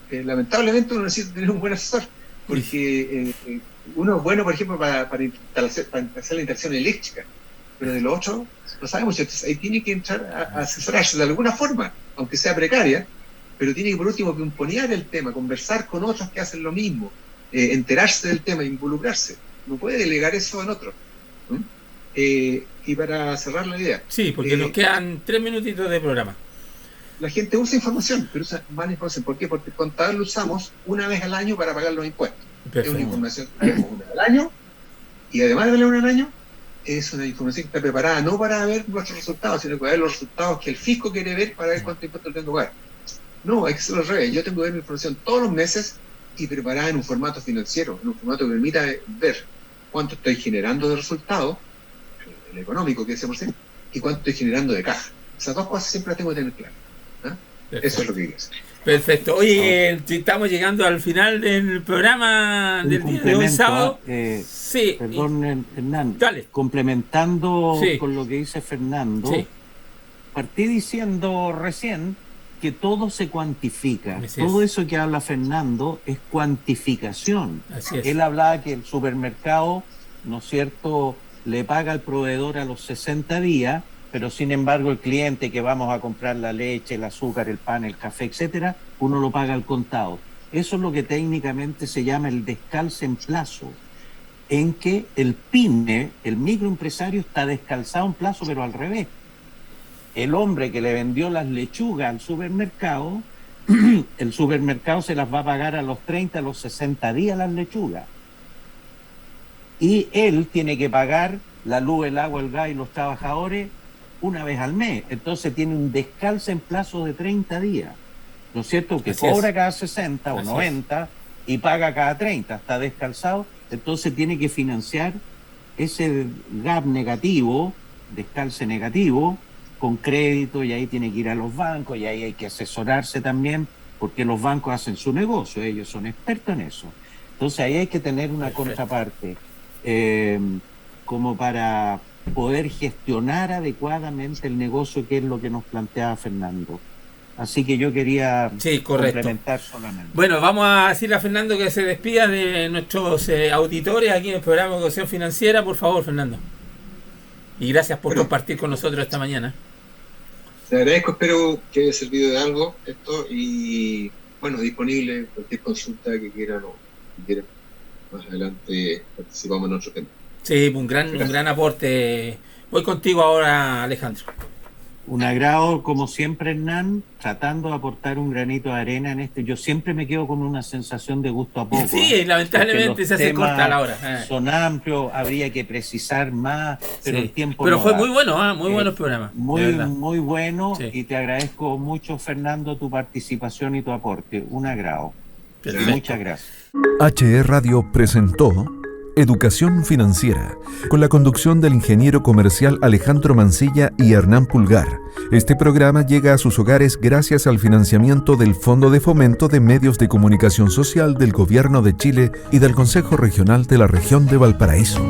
lamentablemente uno necesita tener un buen asesor, porque uno es bueno, por ejemplo, para hacer la instalación eléctrica, pero de lo otro no sabemos. Entonces ahí tiene que entrar a asesorarse de alguna forma, aunque sea precaria, pero tiene que por último imponer el tema, conversar con otros que hacen lo mismo, enterarse del tema, involucrarse. No puede delegar eso en otro. Y para cerrar la idea, Sí, porque nos quedan 3 minutitos de programa. La gente usa información, pero usa mala información. ¿Por qué? Porque el contador lo usamos una vez al año para pagar los impuestos. Perfecto. Es una información que vemos una vez al año, y además de verla una al año, es una información que está preparada no para ver nuestros resultados, sino para ver los resultados que el fisco quiere ver para ver cuánto impuestos tengo que pagar. No, hay que hacerlo al revés. Yo tengo que ver mi información todos los meses y preparada en un formato financiero, en un formato que permita ver cuánto estoy generando de resultados, el económico que decíamos siempre, y cuánto estoy generando de caja. Esas 2 cosas siempre las tengo que tener claras. Eso es lo que quiero hacer. Perfecto. Oye, estamos llegando al final del programa del día de hoy, sábado. Sí. Perdón, Hernán. Dale. Complementando con lo que dice Fernando, partí diciendo recién que todo se cuantifica. Todo eso que habla Fernando es cuantificación. Así es. Él hablaba que el supermercado, ¿no es cierto?, le paga al proveedor a los 60 días, pero sin embargo el cliente que vamos a comprar la leche, el azúcar, el pan, el café, etcétera, uno lo paga al contado. Eso es lo que técnicamente se llama el descalce en plazo, en que el pyme, el microempresario, está descalzado en plazo, pero al revés. El hombre que le vendió las lechugas al supermercado, el supermercado se las va a pagar a los 30, a los 60 días las lechugas. Y él tiene que pagar la luz, el agua, el gas y los trabajadores una vez al mes. Entonces tiene un descalce en plazo de 30 días. ¿No es cierto? Que cobra cada 60 o 90 y paga cada 30. Está descalzado. Entonces tiene que financiar ese gap negativo, descalce negativo, con crédito, y ahí tiene que ir a los bancos, y ahí hay que asesorarse también, porque los bancos hacen su negocio, ellos son expertos en eso. Entonces ahí hay que tener una contraparte como para poder gestionar adecuadamente el negocio, que es lo que nos planteaba Fernando. Así que yo quería complementar solamente. Bueno, vamos a decirle a Fernando que se despida de nuestros auditores aquí en el programa de Educación Financiera. Por favor, Fernando. Y gracias por compartir con nosotros esta mañana. Te agradezco, espero que haya servido de algo esto, y bueno, disponible cualquier consulta que quieran o que quieran. Más adelante participamos en otro tema. Sí, un gran aporte. Voy contigo ahora, Alejandro. Un agrado, como siempre, Hernán, tratando de aportar un granito de arena en este. Yo siempre me quedo con una sensación de gusto a poco. Sí, lamentablemente se hace corta la hora. Son amplios, habría que precisar más, pero el tiempo Pero no fue da. muy bueno, muy buenos programas. Muy bueno, Sí. y te agradezco mucho, Fernando, tu participación y tu aporte. Un agrado. Perfecto. Muchas gracias. HR Radio presentó Educación Financiera, con la conducción del ingeniero comercial Alejandro Mancilla y Hernán Pulgar. Este programa llega a sus hogares gracias al financiamiento del Fondo de Fomento de Medios de Comunicación Social del Gobierno de Chile y del Consejo Regional de la Región de Valparaíso.